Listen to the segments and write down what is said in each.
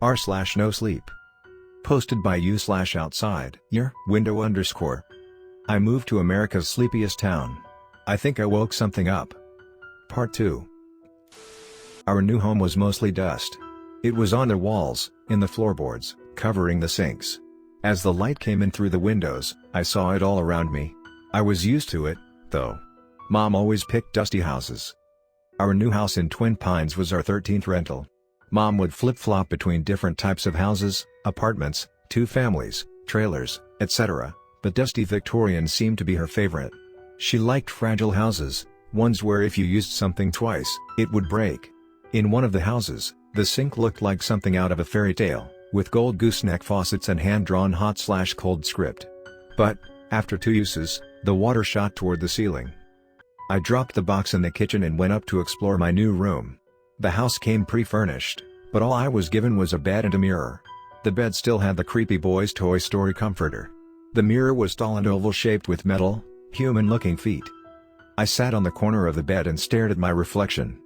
r/NoSleep. Posted by you/outside year window _ I moved to America's sleepiest town. I think I woke something up. Part 2. Our new home was mostly dust. It was on the walls, in the floorboards, covering the sinks. As the light came in through the windows, I saw it all around me. I was used to it, though. Mom always picked dusty houses. Our new house in Twin Pines was our 13th rental. Mom would flip-flop between different types of houses, apartments, two families, trailers, etc., but dusty Victorian seemed to be her favorite. She liked fragile houses, ones where if you used something twice, it would break. In one of the houses, the sink looked like something out of a fairy tale, with gold gooseneck faucets and hand-drawn hot/cold script. But, after 2 uses, the water shot toward the ceiling. I dropped the box in the kitchen and went up to explore my new room. The house came pre-furnished, but all I was given was a bed and a mirror. The bed still had the creepy boy's Toy Story comforter. The mirror was tall and oval-shaped with metal, human-looking feet. I sat on the corner of the bed and stared at my reflection.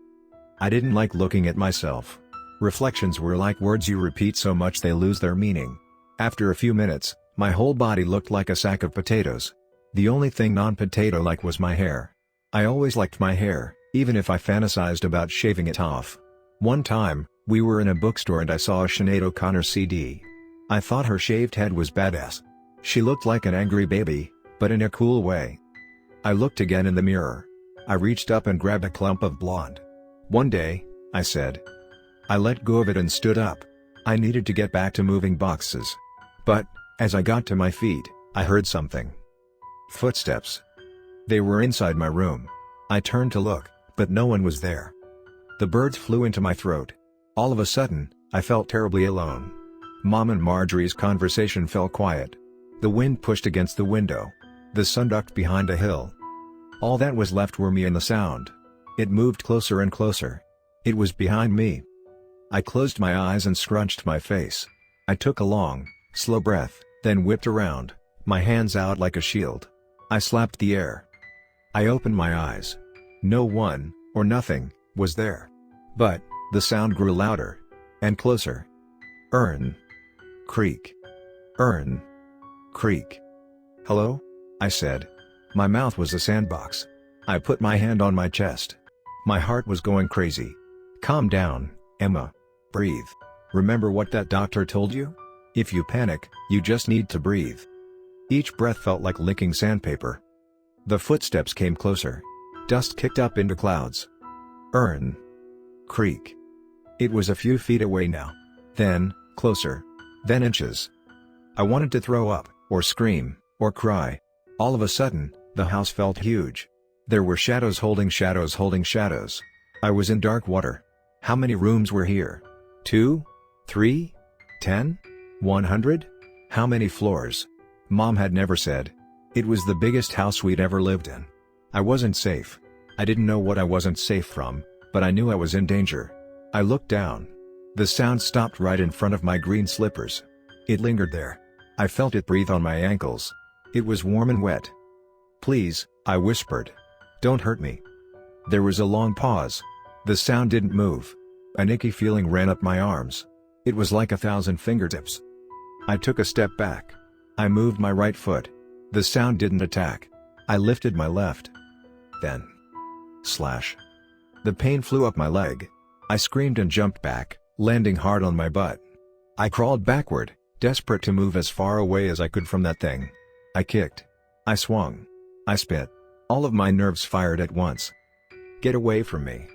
I didn't like looking at myself. Reflections were like words you repeat so much they lose their meaning. After a few minutes, my whole body looked like a sack of potatoes. The only thing non-potato-like was my hair. I always liked my hair, even if I fantasized about shaving it off. One time, we were in a bookstore and I saw a Sinead O'Connor CD. I thought her shaved head was badass. She looked like an angry baby, but in a cool way. I looked again in the mirror. I reached up and grabbed a clump of blonde. One day, I said. I let go of it and stood up. I needed to get back to moving boxes. But, as I got to my feet, I heard something. Footsteps. They were inside my room. I turned to look, but no one was there. The birds flew into my throat. All of a sudden, I felt terribly alone. Mom and Marjorie's conversation fell quiet. The wind pushed against the window. The sun ducked behind a hill. All that was left were me and the sound. It moved closer and closer. It was behind me. I closed my eyes and scrunched my face. I took a long, slow breath, then whipped around, my hands out like a shield. I slapped the air. I opened my eyes. No one, or nothing, was there. But, the sound grew louder. And closer. Earn. Creak. Earn. Creak. Hello? I said. My mouth was a sandbox. I put my hand on my chest. My heart was going crazy. Calm down, Emma. Breathe. Remember what that doctor told you? If you panic, you just need to breathe. Each breath felt like licking sandpaper. The footsteps came closer. Dust kicked up into clouds. Earn. Creak. It was a few feet away now. Then, closer. Then inches. I wanted to throw up, or scream, or cry. All of a sudden, the house felt huge. There were shadows holding shadows holding shadows. I was in dark water. How many rooms were here? 2? 3? 10? 100? How many floors? Mom had never said. It was the biggest house we'd ever lived in. I wasn't safe. I didn't know what I wasn't safe from, but I knew I was in danger. I looked down. The sound stopped right in front of my green slippers. It lingered there. I felt it breathe on my ankles. It was warm and wet. Please, I whispered. Don't hurt me. There was a long pause. The sound didn't move. An icky feeling ran up my arms. It was like 1,000 fingertips. I took a step back. I moved my right foot. The sound didn't attack. I lifted my left. Then. Slash. The pain flew up my leg. I screamed and jumped back, landing hard on my butt. I crawled backward, desperate to move as far away as I could from that thing. I kicked. I swung. I spit. All of my nerves fired at once. Get away from me.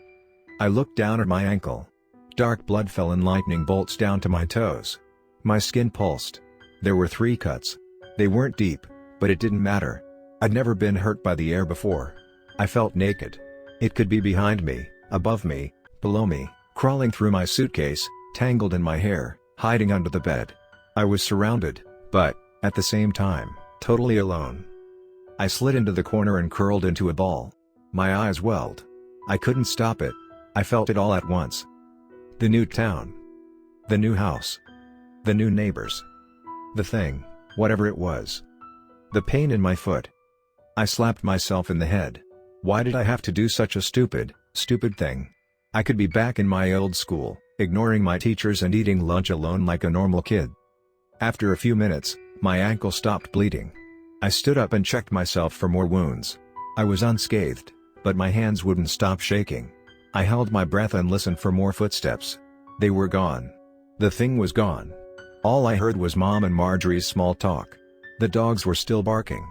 I looked down at my ankle. Dark blood fell in lightning bolts down to my toes. My skin pulsed. There were 3 cuts. They weren't deep, but it didn't matter. I'd never been hurt by the air before. I felt naked. It could be behind me, above me, below me, crawling through my suitcase, tangled in my hair, hiding under the bed. I was surrounded, but, at the same time, totally alone. I slid into the corner and curled into a ball. My eyes welled. I couldn't stop it. I felt it all at once. The new town. The new house. The new neighbors. The thing, whatever it was. The pain in my foot. I slapped myself in the head. Why did I have to do such a stupid thing? I could be back in my old school, ignoring my teachers and eating lunch alone like a normal kid. After a few minutes, my ankle stopped bleeding. I stood up and checked myself for more wounds. I was unscathed, but my hands wouldn't stop shaking. I held my breath and listened for more footsteps. They were gone. The thing was gone. All I heard was Mom and Marjorie's small talk. The dogs were still barking.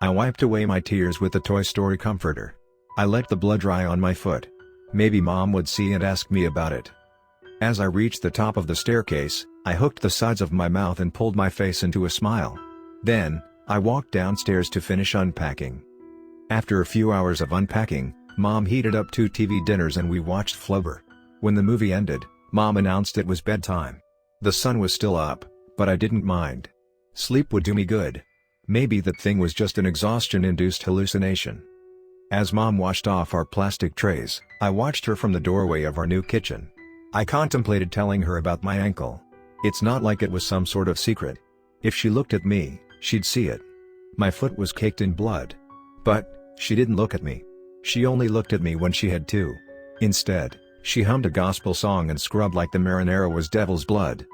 I wiped away my tears with the Toy Story comforter. I let the blood dry on my foot. Maybe Mom would see and ask me about it. As I reached the top of the staircase, I hooked the sides of my mouth and pulled my face into a smile. Then, I walked downstairs to finish unpacking. After a few hours of unpacking, Mom heated up 2 TV dinners and we watched Flubber. When the movie ended, Mom announced it was bedtime. The sun was still up, but I didn't mind. Sleep would do me good. Maybe that thing was just an exhaustion-induced hallucination. As Mom washed off our plastic trays, I watched her from the doorway of our new kitchen. I contemplated telling her about my ankle. It's not like it was some sort of secret. If she looked at me, she'd see it. My foot was caked in blood. But, she didn't look at me. She only looked at me when she had to. Instead, she hummed a gospel song and scrubbed like the marinara was devil's blood.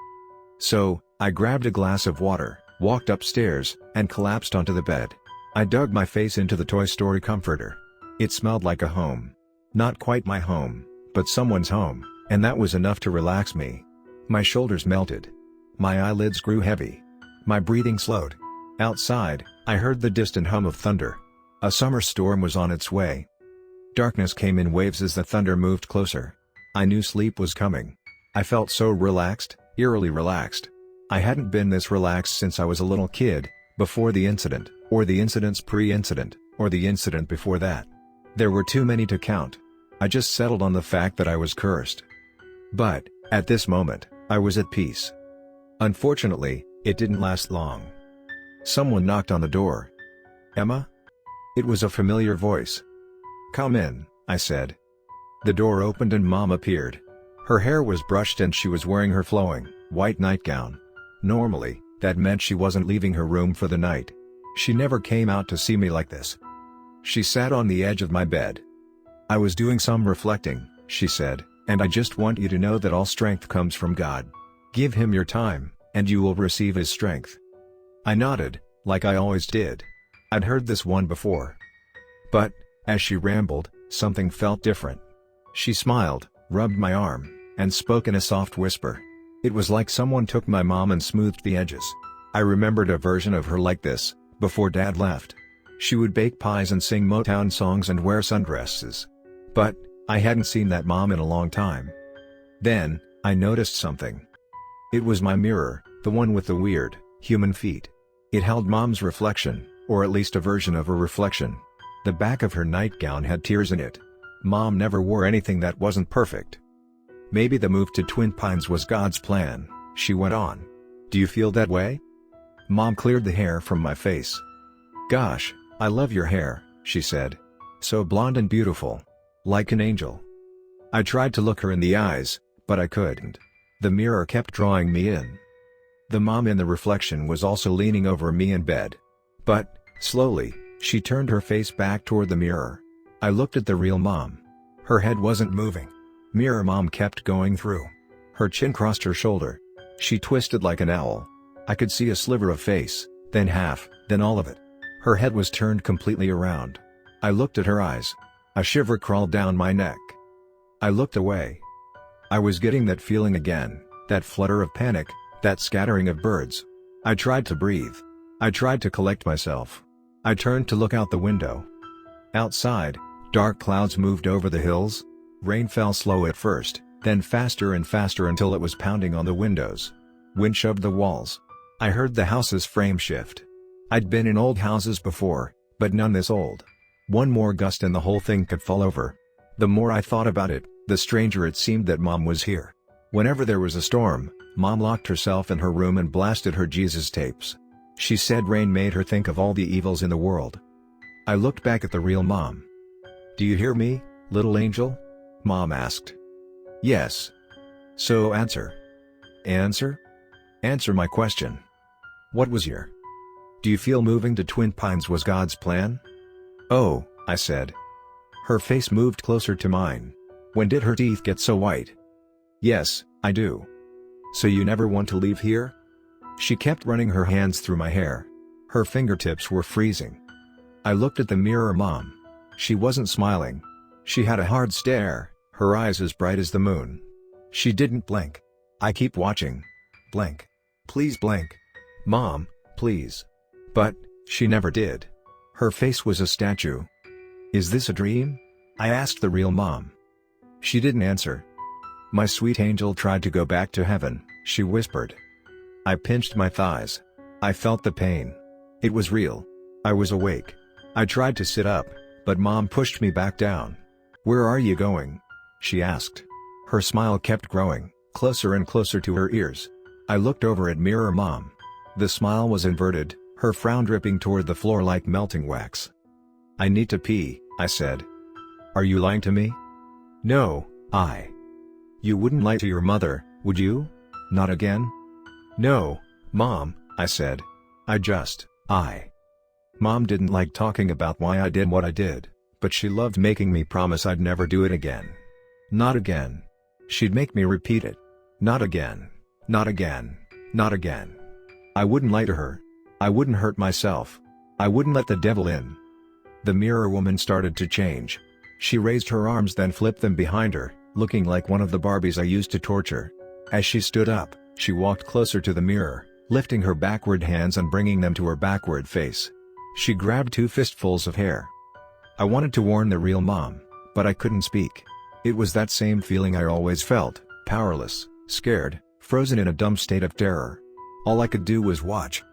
So, I grabbed a glass of water, walked upstairs, and collapsed onto the bed. I dug my face into the Toy Story comforter. It smelled like a home. Not quite my home, but someone's home, and that was enough to relax me. My shoulders melted. My eyelids grew heavy. My breathing slowed. Outside, I heard the distant hum of thunder. A summer storm was on its way. Darkness came in waves as the thunder moved closer. I knew sleep was coming. I felt so relaxed, eerily relaxed. I hadn't been this relaxed since I was a little kid, before the incident, or the incidents pre-incident, or the incident before that. There were too many to count. I just settled on the fact that I was cursed. But, at this moment, I was at peace. Unfortunately, it didn't last long. Someone knocked on the door. "Emma?" It was a familiar voice. "Come in," I said. The door opened and Mom appeared. Her hair was brushed and she was wearing her flowing, white nightgown. Normally, that meant she wasn't leaving her room for the night. She never came out to see me like this. She sat on the edge of my bed. "I was doing some reflecting," she said, "and I just want you to know that all strength comes from God. Give Him your time, and you will receive His strength." I nodded, like I always did. I'd heard this one before. But, as she rambled, something felt different. She smiled, rubbed my arm, and spoke in a soft whisper. It was like someone took my mom and smoothed the edges. I remembered a version of her like this, before Dad left. She would bake pies and sing Motown songs and wear sundresses. But, I hadn't seen that mom in a long time. Then, I noticed something. It was my mirror, the one with the weird, human feet. It held Mom's reflection, or at least a version of her reflection. The back of her nightgown had tears in it. Mom never wore anything that wasn't perfect. "Maybe the move to Twin Pines was God's plan," she went on. "Do you feel that way?" Mom cleared the hair from my face. "Gosh, I love your hair," she said. "So blonde and beautiful. Like an angel." I tried to look her in the eyes, but I couldn't. The mirror kept drawing me in. The mom in the reflection was also leaning over me in bed. But, slowly, she turned her face back toward the mirror. I looked at the real mom. Her head wasn't moving. Mirror mom kept going through. Her chin crossed her shoulder. She twisted like an owl. I could see a sliver of face, then half, then all of it. Her head was turned completely around. I looked at her eyes. A shiver crawled down my neck. I looked away. I was getting that feeling again, that flutter of panic, that scattering of birds. I tried to breathe. I tried to collect myself. I turned to look out the window. Outside, dark clouds moved over the hills. Rain fell slow at first, then faster and faster until it was pounding on the windows. Wind shoved the walls. I heard the house's frame shift. I'd been in old houses before, but none this old. One more gust and the whole thing could fall over. The more I thought about it, the stranger it seemed that Mom was here. Whenever there was a storm, Mom locked herself in her room and blasted her Jesus tapes. She said rain made her think of all the evils in the world. I looked back at the real Mom. "Do you hear me, little angel?" Mom asked. "Yes." "So answer." "Answer? Answer my question. What was your? Do you feel moving to Twin Pines was God's plan?" "Oh," I said. Her face moved closer to mine. "When did her teeth get so white?" Yes, I do. So you never want to leave here? She kept running her hands through my hair. Her fingertips were freezing. I looked at the mirror Mom. She wasn't smiling. She had a hard stare, her eyes as bright as the moon. She didn't blink. I keep watching. Blink. Please blink. Mom, please. But, she never did. Her face was a statue. Is this a dream? I asked the real Mom. She didn't answer. My sweet angel tried to go back to heaven, she whispered. I pinched my thighs. I felt the pain. It was real. I was awake. I tried to sit up, but Mom pushed me back down. Where are you going? She asked. Her smile kept growing, closer and closer to her ears. I looked over at mirror Mom. The smile was inverted, her frown dripping toward the floor like melting wax. I need to pee, I said. Are you lying to me? No, You wouldn't lie to your mother, would you? Not again? No, Mom, I said. Mom didn't like talking about why I did what I did, but she loved making me promise I'd never do it again. Not again. She'd make me repeat it. Not again. Not again. Not again. I wouldn't lie to her. I wouldn't hurt myself. I wouldn't let the devil in. The mirror woman started to change. She raised her arms then flipped them behind her, looking like one of the Barbies I used to torture. As she stood up, she walked closer to the mirror, lifting her backward hands and bringing them to her backward face. She grabbed 2 fistfuls of hair. I wanted to warn the real Mom, but I couldn't speak. It was that same feeling I always felt, powerless, scared, frozen in a dumb state of terror. All I could do was watch.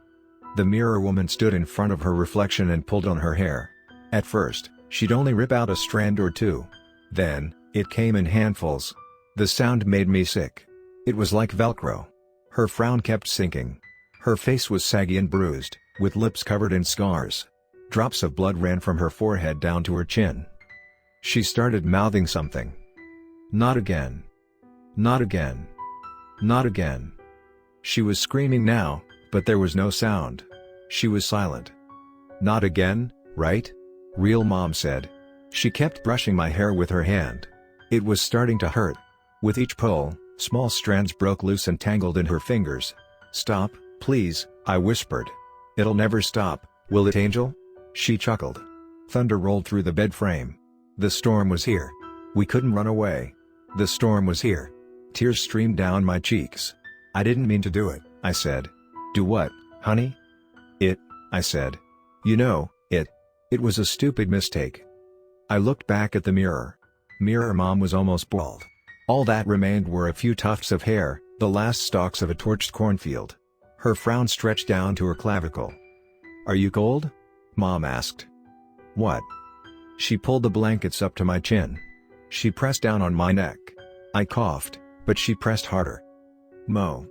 The mirror woman stood in front of her reflection and pulled on her hair. At first, she'd only rip out a strand or 2. Then, it came in handfuls. The sound made me sick. It was like Velcro. Her frown kept sinking. Her face was saggy and bruised, with lips covered in scars. Drops of blood ran from her forehead down to her chin. She started mouthing something. Not again. Not again. Not again. She was screaming now, but there was no sound. She was silent. Not again, right? Real Mom said. She kept brushing my hair with her hand. It was starting to hurt. With each pull, small strands broke loose and tangled in her fingers. Stop, please, I whispered. It'll never stop, will it, Angel? She chuckled. Thunder rolled through the bed frame. The storm was here. We couldn't run away. The storm was here. Tears streamed down my cheeks. I didn't mean to do it, I said. Do what, honey? I said. You know, it was a stupid mistake. I looked back at the mirror. Mirror Mom was almost bald. All that remained were a few tufts of hair, the last stalks of a torched cornfield. Her frown stretched down to her clavicle. Are you cold? Mom asked. What? She pulled the blankets up to my chin. She pressed down on my neck. I coughed, but she pressed harder. Mo.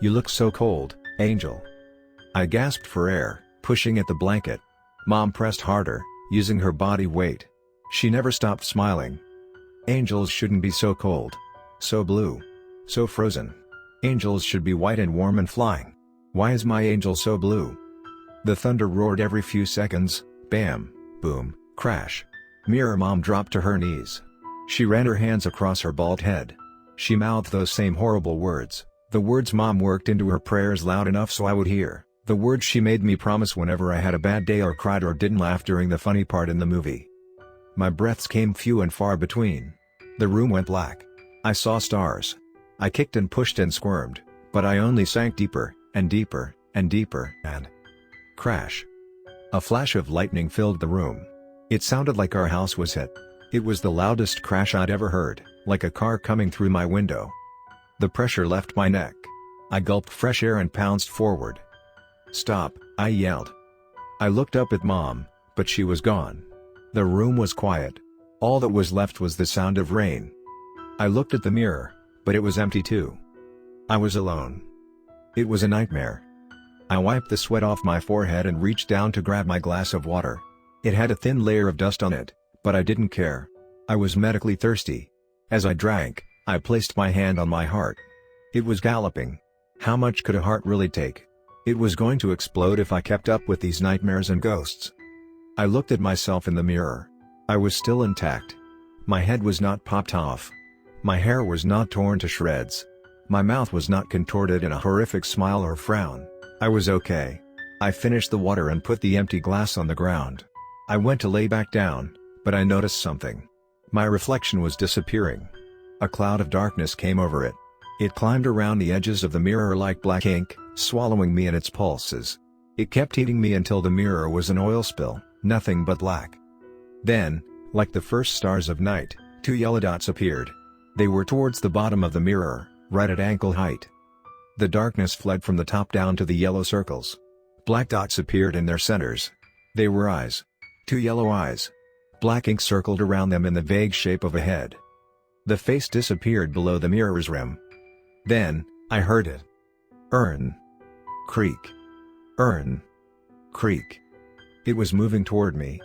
You look so cold, Angel. I gasped for air, pushing at the blanket. Mom pressed harder, using her body weight. She never stopped smiling. Angels shouldn't be so cold. So blue. So frozen. Angels should be white and warm and flying. Why is my angel so blue? The thunder roared every few seconds, bam, boom, crash. Mirror Mom dropped to her knees. She ran her hands across her bald head. She mouthed those same horrible words, the words Mom worked into her prayers loud enough so I would hear, the words she made me promise whenever I had a bad day or cried or didn't laugh during the funny part in the movie. My breaths came few and far between. The room went black. I saw stars. I kicked and pushed and squirmed, but I only sank deeper, and deeper, and deeper, and crash. A flash of lightning filled the room. It sounded like our house was hit. It was the loudest crash I'd ever heard, like a car coming through my window. The pressure left my neck. I gulped fresh air and pounced forward. Stop, I yelled. I looked up at Mom, but she was gone. The room was quiet. All that was left was the sound of rain. I looked at the mirror, but it was empty too. I was alone. It was a nightmare. I wiped the sweat off my forehead and reached down to grab my glass of water. It had a thin layer of dust on it, but I didn't care. I was medically thirsty. As I drank, I placed my hand on my heart. It was galloping. How much could a heart really take? It was going to explode if I kept up with these nightmares and ghosts. I looked at myself in the mirror. I was still intact. My head was not popped off. My hair was not torn to shreds. My mouth was not contorted in a horrific smile or frown. I was okay. I finished the water and put the empty glass on the ground. I went to lay back down, but I noticed something. My reflection was disappearing. A cloud of darkness came over it. It climbed around the edges of the mirror like black ink, swallowing me in its pulses. It kept eating me until the mirror was an oil spill, nothing but black. Then, like the first stars of night, 2 yellow dots appeared. They were towards the bottom of the mirror, right at ankle height. The darkness fled from the top down to the yellow circles. Black dots appeared in their centers. They were eyes. 2 yellow eyes. Black ink circled around them in the vague shape of a head. The face disappeared below the mirror's rim. Then, I heard it. Earn. Creak. Earn. Creak. It was moving toward me,